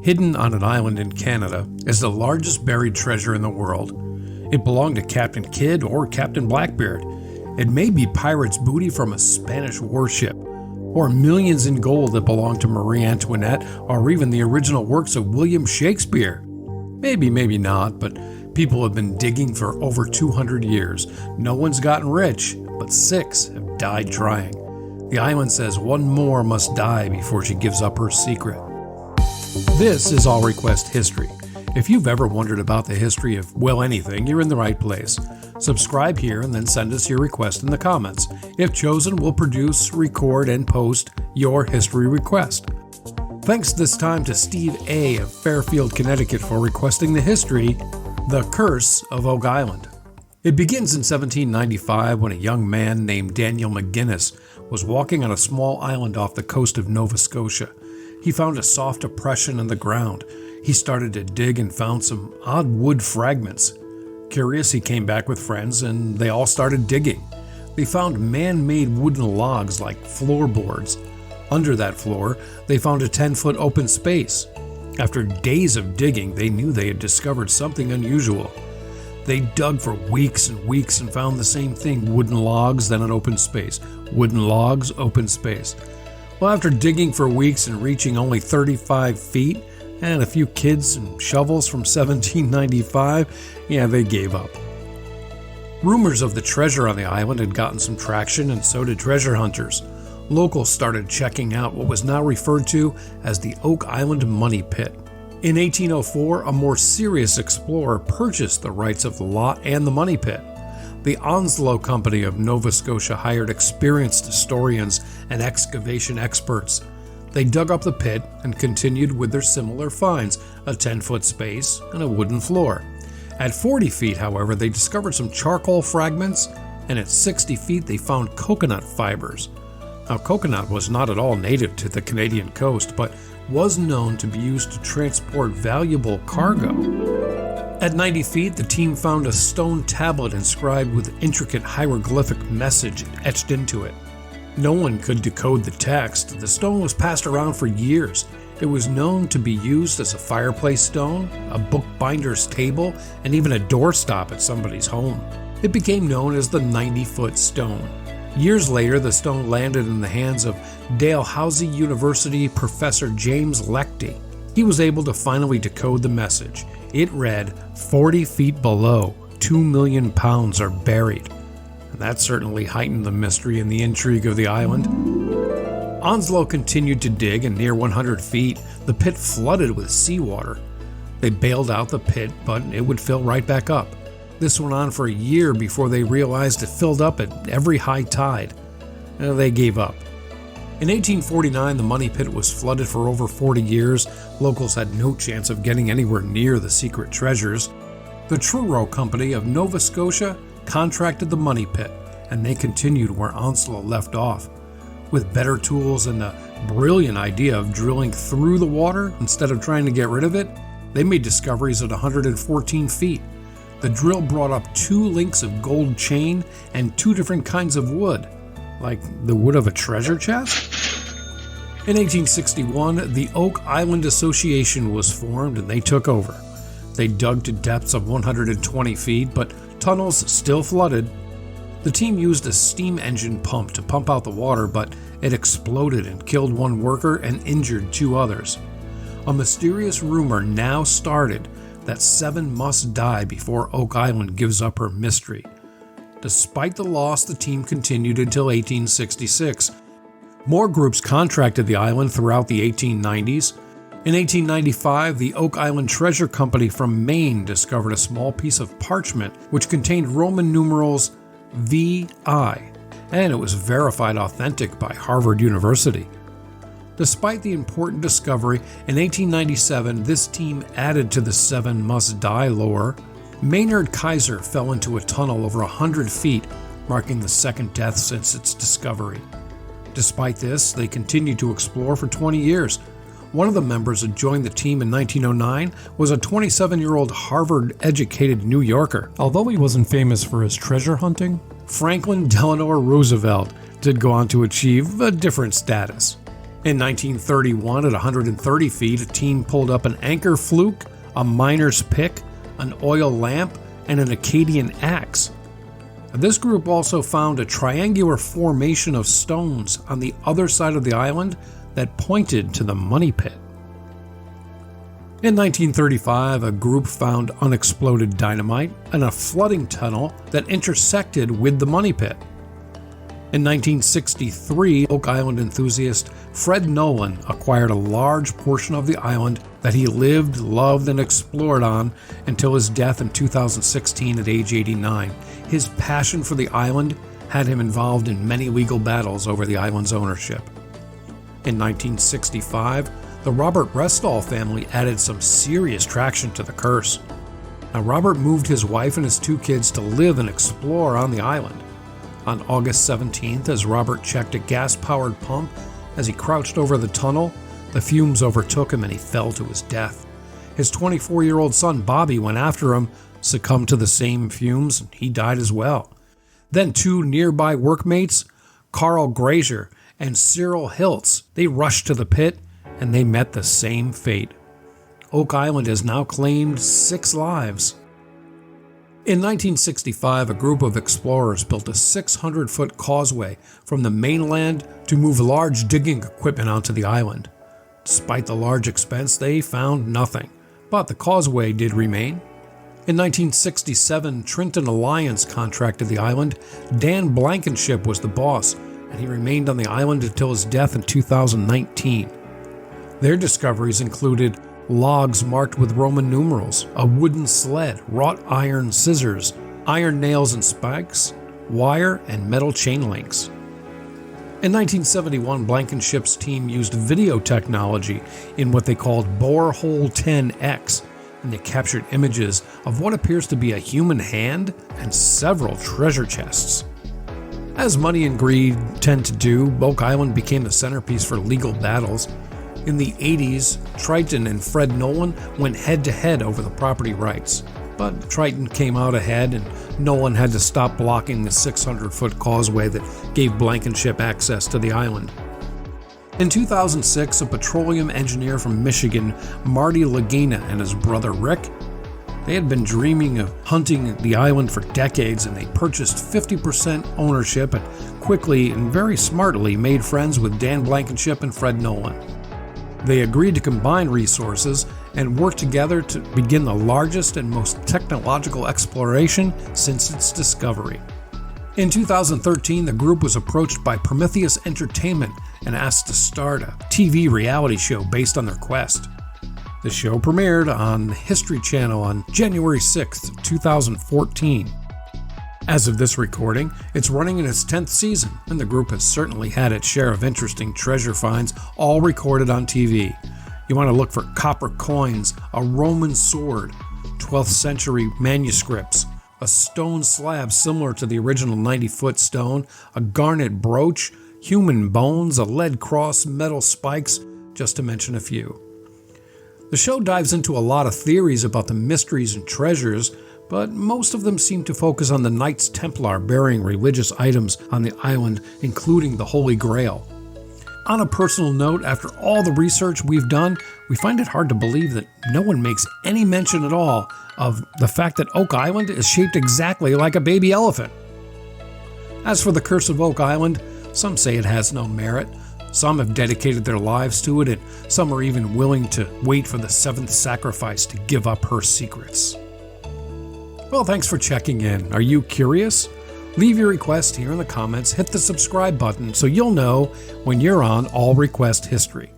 hidden on an island in Canada, is the largest buried treasure in the world. It belonged to Captain Kidd or Captain Blackbeard. It may be pirates' booty from a Spanish warship, or millions in gold that belonged to Marie Antoinette, or even the original works of William Shakespeare. Maybe, maybe not, but people have been digging for over 200 years. No one's gotten rich, but 6 have died trying. The island says one more must die before she gives up her secret. This is All Request History. If you've ever wondered about the history of, well, anything, you're in the right place. Subscribe here and then send us your request in the comments. If chosen, we'll produce, record, and post your history request. Thanks this time to Steve A. of Fairfield, Connecticut for requesting the history, The Curse of Oak Island. It begins in 1795 when a young man named Daniel McGinnis was walking on a small island off the coast of Nova Scotia. He found a soft depression in the ground. He started to dig and found some odd wood fragments. Curious, he came back with friends and they all started digging. They found man-made wooden logs like floorboards. Under that floor, they found a 10-foot open space. After days of digging, they knew they had discovered something unusual. They dug for weeks and weeks and found the same thing: wooden logs, then an open space. Wooden logs, open space. Well, after digging for weeks and reaching only 35 feet, and a few kids and shovels from 1795, they gave up. Rumors of the treasure on the island had gotten some traction, and so did treasure hunters. Locals started checking out what was now referred to as the Oak Island Money Pit. In 1804, a more serious explorer purchased the rights of the lot and the money pit. The Onslow Company of Nova Scotia hired experienced historians and excavation experts. They dug up the pit and continued with their similar finds: a 10-foot space and a wooden floor. At 40 feet, however, they discovered some charcoal fragments, and at 60 feet they found coconut fibers. Now, coconut was not at all native to the Canadian coast, but was known to be used to transport valuable cargo. At 90 feet, the team found a stone tablet inscribed with intricate hieroglyphic message etched into it. No one could decode the text. The stone was passed around for years. It was known to be used as a fireplace stone, a bookbinder's table, and even a doorstop at somebody's home. It became known as the 90-foot stone. Years later, the stone landed in the hands of Dalhousie University professor James Lechty. He was able to finally decode the message. It read, 40 feet below, 2 million pounds are buried. And that certainly heightened the mystery and the intrigue of the island. Onslow continued to dig, and near 100 feet, the pit flooded with seawater. They bailed out the pit, but it would fill right back up. This went on for a year before they realized it filled up at every high tide. They gave up. In 1849, the money pit was flooded for over 40 years. Locals had no chance of getting anywhere near the secret treasures. The Truro Company of Nova Scotia contracted the money pit, and they continued where Onslow left off. With better tools and the brilliant idea of drilling through the water instead of trying to get rid of it, they made discoveries at 114 feet. The drill brought up 2 links of gold chain and 2 different kinds of wood, like the wood of a treasure chest. In 1861, the Oak Island Association was formed and they took over. They dug to depths of 120 feet, but tunnels still flooded. The team used a steam engine pump to pump out the water, but it exploded and killed 1 worker and injured 2 others. A mysterious rumor now started that 7 must die before Oak Island gives up her mystery. Despite the loss, the team continued until 1866. More groups contracted the island throughout the 1890s. In 1895, the Oak Island Treasure Company from Maine discovered a small piece of parchment which contained Roman numerals VI, and it was verified authentic by Harvard University. Despite the important discovery, in 1897, this team added to the 7 must die lore. Maynard Kaiser fell into a tunnel over 100 feet, marking the 2nd death since its discovery. Despite this, they continued to explore for 20 years. One of the members who joined the team in 1909 was a 27-year-old Harvard-educated New Yorker. Although he wasn't famous for his treasure hunting, Franklin Delano Roosevelt did go on to achieve a different status. In 1931, at 130 feet, a team pulled up an anchor fluke, a miner's pick, an oil lamp, and an Acadian axe. This group also found a triangular formation of stones on the other side of the island that pointed to the money pit. In 1935, a group found unexploded dynamite in a flooding tunnel that intersected with the money pit. In 1963, Oak Island enthusiast Fred Nolan acquired a large portion of the island that he lived, loved, and explored on until his death in 2016 at age 89. His passion for the island had him involved in many legal battles over the island's ownership. In 1965, the Robert Restall family added some serious traction to the curse. Now, Robert moved his wife and his 2 kids to live and explore on the island. On August 17th, as Robert checked a gas-powered pump, as he crouched over the tunnel, the fumes overtook him and he fell to his death. His 24-year-old son Bobby went after him, succumbed to the same fumes, and he died as well. Then 2 nearby workmates, Carl Grazier and Cyril Hiltz, they rushed to the pit and they met the same fate. Oak Island has now claimed 6 lives. In 1965, a group of explorers built a 600-foot causeway from the mainland to move large digging equipment onto the island. Despite the large expense, they found nothing, but the causeway did remain. In 1967, Trenton Alliance contracted the island. Dan Blankenship was the boss, and he remained on the island until his death in 2019. Their discoveries included logs marked with Roman numerals, a wooden sled, wrought iron scissors, iron nails and spikes, wire, and metal chain links. In 1971, Blankenship's team used video technology in what they called Borehole 10X, and they captured images of what appears to be a human hand and several treasure chests. As money and greed tend to do, Oak Island became the centerpiece for legal battles. In the 80s, Triton and Fred Nolan went head-to-head over the property rights, but Triton came out ahead and Nolan had to stop blocking the 600-foot causeway that gave Blankenship access to the island. In 2006, a petroleum engineer from Michigan, Marty Lagina, and his brother Rick, they had been dreaming of hunting the island for decades, and they purchased 50% ownership and quickly and very smartly made friends with Dan Blankenship and Fred Nolan. They agreed to combine resources and work together to begin the largest and most technological exploration since its discovery. In 2013, the group was approached by Prometheus Entertainment and asked to start a TV reality show based on their quest. The show premiered on the History Channel on January 6, 2014. As of this recording, it's running in its 10th season, and the group has certainly had its share of interesting treasure finds, all recorded on TV. You want to look for copper coins, a Roman sword, 12th century manuscripts, a stone slab similar to the original 90-foot stone, a garnet brooch, human bones, a lead cross, metal spikes, just to mention a few. The show dives into a lot of theories about the mysteries and treasures, but most of them seem to focus on the Knights Templar burying religious items on the island, including the Holy Grail. On a personal note, after all the research we've done, we find it hard to believe that no one makes any mention at all of the fact that Oak Island is shaped exactly like a baby elephant. As for the Curse of Oak Island, some say it has no merit. Some have dedicated their lives to it, and some are even willing to wait for the 7th sacrifice to give up her secrets. Well, thanks for checking in. Are you curious? Leave your request here in the comments, hit the subscribe button so you'll know when you're on All Request History.